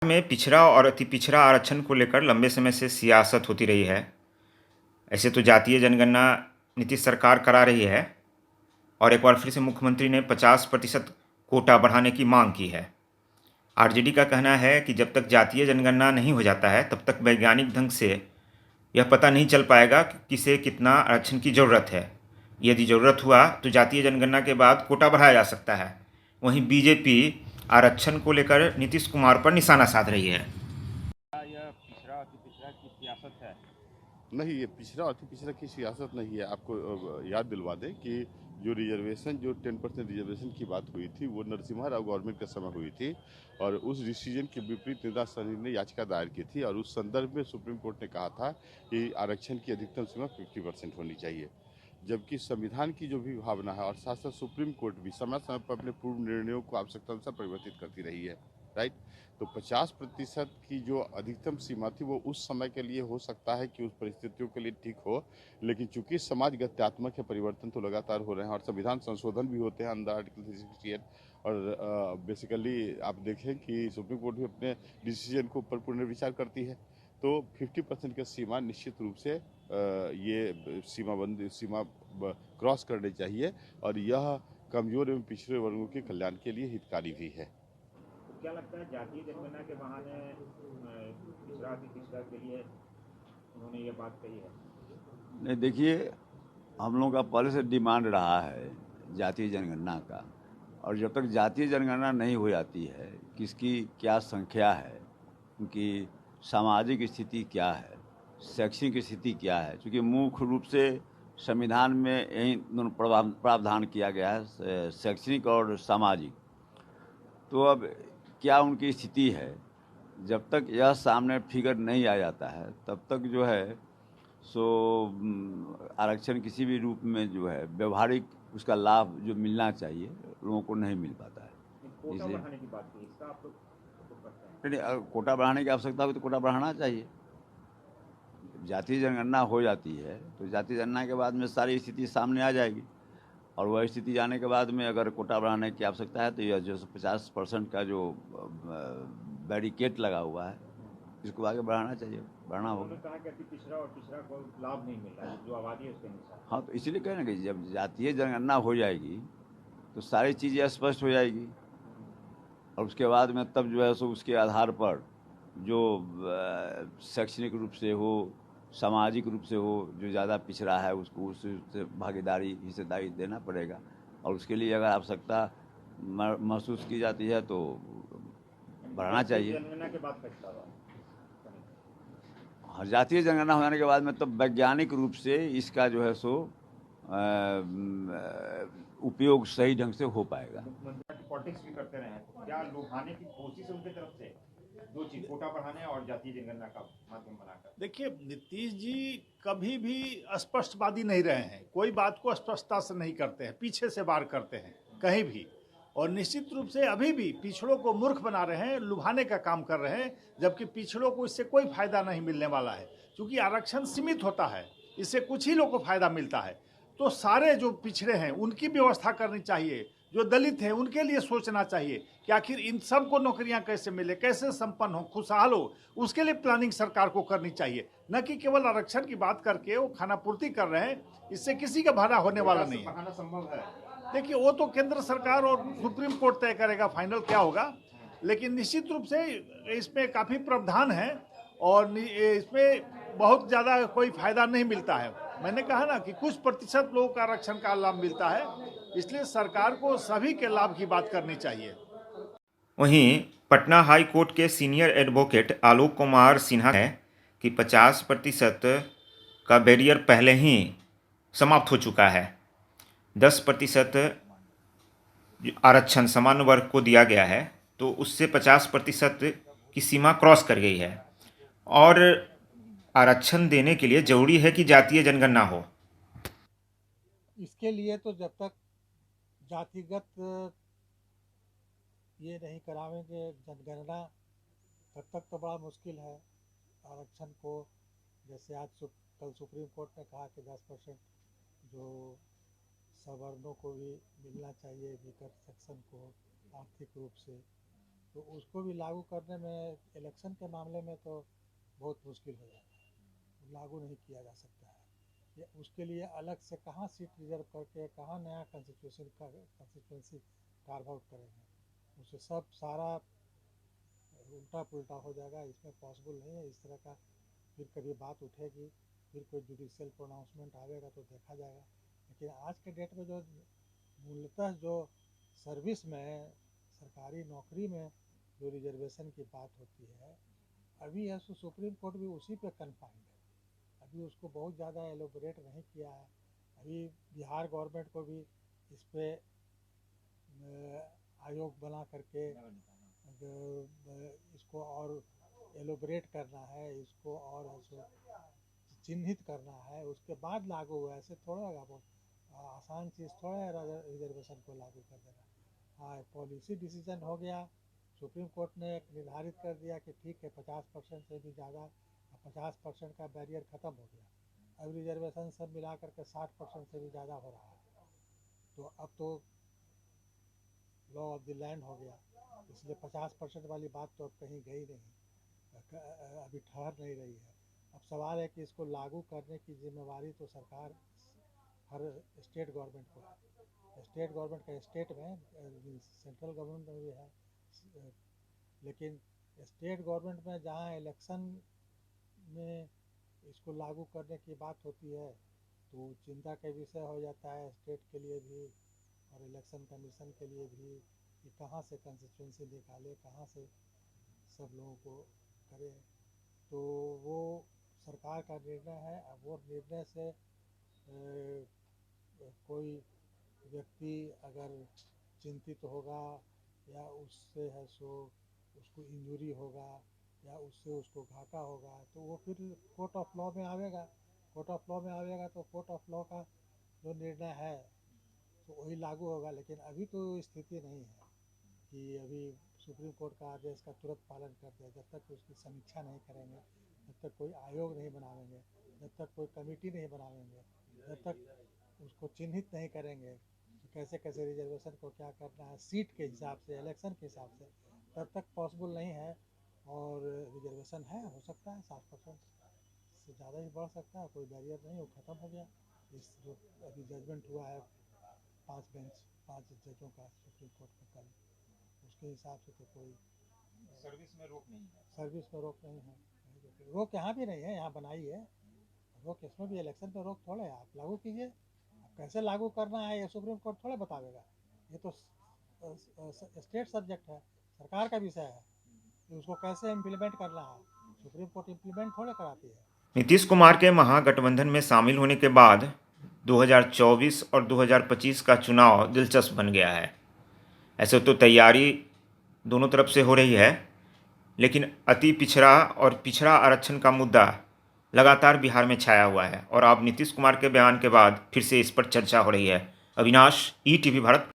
में पिछड़ा और अति पिछड़ा आरक्षण को लेकर लंबे समय से सियासत होती रही है। ऐसे तो जातीय जनगणना नीतीश सरकार करा रही है और एक बार फिर से मुख्यमंत्री ने 50% कोटा बढ़ाने की मांग की है। आरजेडी का कहना है कि जब तक जातीय जनगणना नहीं हो जाता है तब तक वैज्ञानिक ढंग से यह पता नहीं चल पाएगा कि किसे कितना आरक्षण की ज़रूरत है। यदि ज़रूरत हुआ तो जातीय जनगणना के बाद कोटा बढ़ाया जा सकता है। वहीं बीजेपी आरक्षण को लेकर नीतीश कुमार पर निशाना साध रही है। क्या यह पिछड़ा अति पिछड़ा की सियासत है? नहीं, ये पिछड़ा अति पिछड़ा की सियासत नहीं है। आपको याद दिलवा दें कि जो रिजर्वेशन, जो 10% रिजर्वेशन की बात हुई थी, वो नरसिम्हा राव गवर्नमेंट के समय हुई थी और उस डिसीजन के विपरीत निदा सरीन ने याचिका दायर की थी और उस संदर्भ में सुप्रीम कोर्ट ने कहा था कि आरक्षण की अधिकतम सीमा 50% होनी चाहिए। जबकि संविधान की जो भी भावना है और साथ साथ सुप्रीम कोर्ट भी समय समय पर अपने पूर्व निर्णयों को आवश्यकता अनुसार परिवर्तित करती रही है, राइट। तो 50% की जो अधिकतम सीमा थी वो उस समय के लिए हो सकता है कि उस परिस्थितियों के लिए ठीक हो, लेकिन चूंकि समाज गत्यात्मक है, परिवर्तन तो लगातार हो रहे हैं और संविधान संशोधन भी होते हैं अंडर आर्टिकल 368 और बेसिकली आप देखें कि सुप्रीम कोर्ट भी अपने डिसीजन को ऊपर पुनर्विचार करती है। तो 50% की सीमा निश्चित रूप से ये सीमा क्रॉस करनी चाहिए और यह कमजोर एवं पिछड़े वर्गों के कल्याण के लिए हितकारी भी है। क्या लगता है जातीय जनगणना के बहाने पिछड़ा अति पिछड़ा के लिए उन्होंने ये बात कही है? नहीं, देखिए, हम लोगों का पहले से डिमांड रहा है जातीय जनगणना का, और जब तक जातीय जनगणना नहीं हो जाती है किसकी क्या संख्या है, उनकी सामाजिक स्थिति क्या है, शैक्षणिक स्थिति क्या है, क्योंकि मुख्य रूप से संविधान में यही दोनों प्रावधान किया गया है, शैक्षणिक और सामाजिक। तो अब क्या उनकी स्थिति है, जब तक यह सामने फिगर नहीं आ जाता है तब तक जो है सो आरक्षण किसी भी रूप में जो है व्यवहारिक उसका लाभ जो मिलना चाहिए लोगों को नहीं मिल पाता है। कोटा बढ़ाने की बात की, इसका आप नहीं, कोटा बढ़ाने की आवश्यकता हो तो कोटा बढ़ाना चाहिए। जातीय जनगणना हो जाती है तो जातीय जनगणना के बाद में सारी स्थिति सामने आ जाएगी और वह स्थिति आने के बाद में अगर कोटा बढ़ाने की आवश्यकता है तो यह जो 50% का जो बैरिकेड लगा हुआ है इसको आगे बढ़ाना चाहिए, बढ़ाना होगा। कहा कि पिछड़ा और पिछड़ा को लाभ नहीं मिल रहा है, जो आबादी है उसके अनुसार। हाँ, तो इसीलिए कहें ना कि जब जातीय जनगणना हो जाएगी तो सारी चीज़ें स्पष्ट हो जाएगी और उसके बाद में तब जो है सो उसके आधार पर जो शैक्षणिक रूप से हो, सामाजिक रूप से हो, जो ज़्यादा पिछड़ा है उसको उससे भागीदारी हिस्सेदारी देना पड़ेगा और उसके लिए अगर आवश्यकता महसूस की जाती है तो बढ़ाना चाहिए। जनगणना के बाद फैसला होगा। हाँ, जातीय जनगणना हो जाने के बाद में तब वैज्ञानिक रूप से इसका जो है सो उपयोग सही ढंग से हो पाएगा। पॉलिटिक्स भी करते रहे, क्या लुभाने की कोशिश उनकी तरफ से दो चीज, कोटा बढ़ाने और जातीय जनगणना का माध्यम बनाकर? देखिए, नीतीश जी कभी भी स्पष्टवादी नहीं रहे हैं, कोई बात को स्पष्टता से नहीं करते हैं, पीछे से वार करते हैं कहीं भी, और निश्चित रूप से अभी भी पिछड़ों को मूर्ख बना रहे हैं, लुभाने का काम कर रहे हैं, जबकि पिछड़ों को इससे कोई फायदा नहीं मिलने वाला है, क्योंकि आरक्षण सीमित होता है, इससे कुछ ही लोगों को फायदा मिलता है। तो सारे जो पिछड़े हैं उनकी व्यवस्था करनी चाहिए, जो दलित हैं उनके लिए सोचना चाहिए कि आखिर इन सबको नौकरियां कैसे मिले, कैसे संपन्न हो, खुशहाल हो, उसके लिए प्लानिंग सरकार को करनी चाहिए, न कि केवल आरक्षण की बात करके वो खाना पूर्ति कर रहे हैं, इससे किसी का भला होने वाला नहीं है। संभव है? देखिए, वो तो केंद्र सरकार और सुप्रीम कोर्ट तय करेगा फाइनल क्या होगा, लेकिन निश्चित रूप से इसमें काफ़ी प्रावधान है और इसमें बहुत ज़्यादा कोई फायदा नहीं मिलता है। मैंने कहा ना कि कुछ प्रतिशत लोगों का आरक्षण का लाभ मिलता है, इसलिए सरकार को सभी के लाभ की बात करनी चाहिए। वहीं पटना हाई कोर्ट के सीनियर एडवोकेट आलोक कुमार सिन्हा है कि 50% का बैरियर पहले ही समाप्त हो चुका है। 10% आरक्षण सामान्य वर्ग को दिया गया है तो उससे 50% की सीमा क्रॉस कर गई है और आरक्षण देने के लिए जरूरी है कि जातीय जनगणना हो। इसके लिए तो जब तक जातिगत ये नहीं करावेंगे जनगणना तब तक तो बड़ा मुश्किल है। आरक्षण को जैसे आज कल सुप्रीम कोर्ट ने कहा कि 10% जो सवर्णों को भी मिलना चाहिए, वीकर सेक्शन को आर्थिक रूप से, तो उसको भी लागू करने में इलेक्शन के मामले में तो बहुत मुश्किल हो जाता है, लागू नहीं किया जा सकता है। ये उसके लिए अलग से कहाँ सीट रिजर्व करके कहाँ नया कंस्टिट्यूंसी कार्व आउट करेंगे, उससे सब सारा उल्टा पुल्टा हो जाएगा। इसमें पॉसिबल नहीं है इस तरह का। फिर कभी बात उठेगी, फिर कोई जुडिशियल प्रोनाउंसमेंट आएगा तो देखा जाएगा। लेकिन आज के डेट में जो मूलतः जो सर्विस में, सरकारी नौकरी में जो रिजर्वेशन की बात होती है, अभी है सो सुप्रीम कोर्ट भी उसी पे कन्फाइंड है। अभी उसको बहुत ज़्यादा एलोबरेट नहीं किया है। अभी बिहार गवर्नमेंट को भी इस पे आयोग बना करके इसको और एलोबरेट करना है, इसको और चिन्हित करना है, उसके बाद लागू हुआ। ऐसे थोड़ा होगा, आसान चीज़ थोड़ा है रिजर्वेशन को लागू कर देना। हाँ, पॉलिसी डिसीजन हो गया, सुप्रीम कोर्ट ने एक निर्धारित कर दिया कि ठीक है 50% से भी ज़्यादा, 50% का बैरियर ख़त्म हो गया। अब रिजर्वेशन सब मिला करके 60% से भी ज़्यादा हो रहा है। तो अब तो लॉ ऑफ द लैंड हो गया, इसलिए 50% वाली बात तो अब कहीं गई नहीं, अभी ठहर नहीं रही है। अब सवाल है कि इसको लागू करने की जिम्मेवारी तो सरकार हर स्टेट गवर्नमेंट को है। स्टेट गवर्नमेंट का स्टेट में, सेंट्रल गवर्नमेंट में भी है, लेकिन स्टेट गवर्नमेंट में जहाँ इलेक्शन में इसको लागू करने की बात होती है तो चिंता का विषय हो जाता है स्टेट के लिए भी और इलेक्शन कमीशन के लिए भी कि कहाँ से कंस्टिट्यूंसी निकाले, कहाँ से सब लोगों को करे। तो वो सरकार का निर्णय है। अब वो निर्णय से कोई व्यक्ति अगर चिंतित होगा या उससे है सो उसको इंजरी होगा या उससे उसको घाटा होगा तो वो फिर कोर्ट ऑफ लॉ में आवेगा। कोर्ट ऑफ लॉ में आवेगा तो कोर्ट ऑफ लॉ का जो निर्णय है तो वही लागू होगा। लेकिन अभी तो स्थिति नहीं है कि अभी सुप्रीम कोर्ट का आदेश का तुरंत पालन कर दिया। जब तक उसकी समीक्षा नहीं करेंगे, जब तक कोई आयोग नहीं बनावेंगे, जब तक कोई कमेटी नहीं बनावेंगे, जब तक उसको चिन्हित नहीं करेंगे कि कैसे कैसे रिजर्वेशन को क्या करना है सीट के हिसाब से, इलेक्शन के हिसाब से, तब तक पॉसिबल नहीं है। और रिजर्वेशन है, हो सकता है 60% से ज़्यादा ही बढ़ सकता है, कोई बैरियर नहीं, वो ख़त्म हो गया। इस जो अभी जजमेंट हुआ है 5 जजों का सुप्रीम कोर्ट में कल, उसके हिसाब से तो कोई सर्विस में रोक नहीं है। सर्विस में रोक नहीं है। रोक यहाँ भी नहीं है, यहाँ बनाई है रोक। इसमें भी इलेक्शन पे रोक थोड़े है, आप लागू कीजिए। अब कैसे लागू करना है ये सुप्रीम कोर्ट थोड़े बतावेगा, ये तो स्टेट सब्जेक्ट है, सरकार का विषय है कि उसको कैसे इम्प्लीमेंट करना है। सुप्रीम कोर्ट इम्प्लीमेंट थोड़े कराती है। नीतीश कुमार के महागठबंधन में शामिल होने के बाद 2024 और 2025 का चुनाव दिलचस्प बन गया है। ऐसे तो तैयारी दोनों तरफ से हो रही है, लेकिन अति पिछड़ा और पिछड़ा आरक्षण का मुद्दा लगातार बिहार में छाया हुआ है और अब नीतीश कुमार के बयान के बाद फिर से इस पर चर्चा हो रही है। अविनाश, ईटीवी भारत।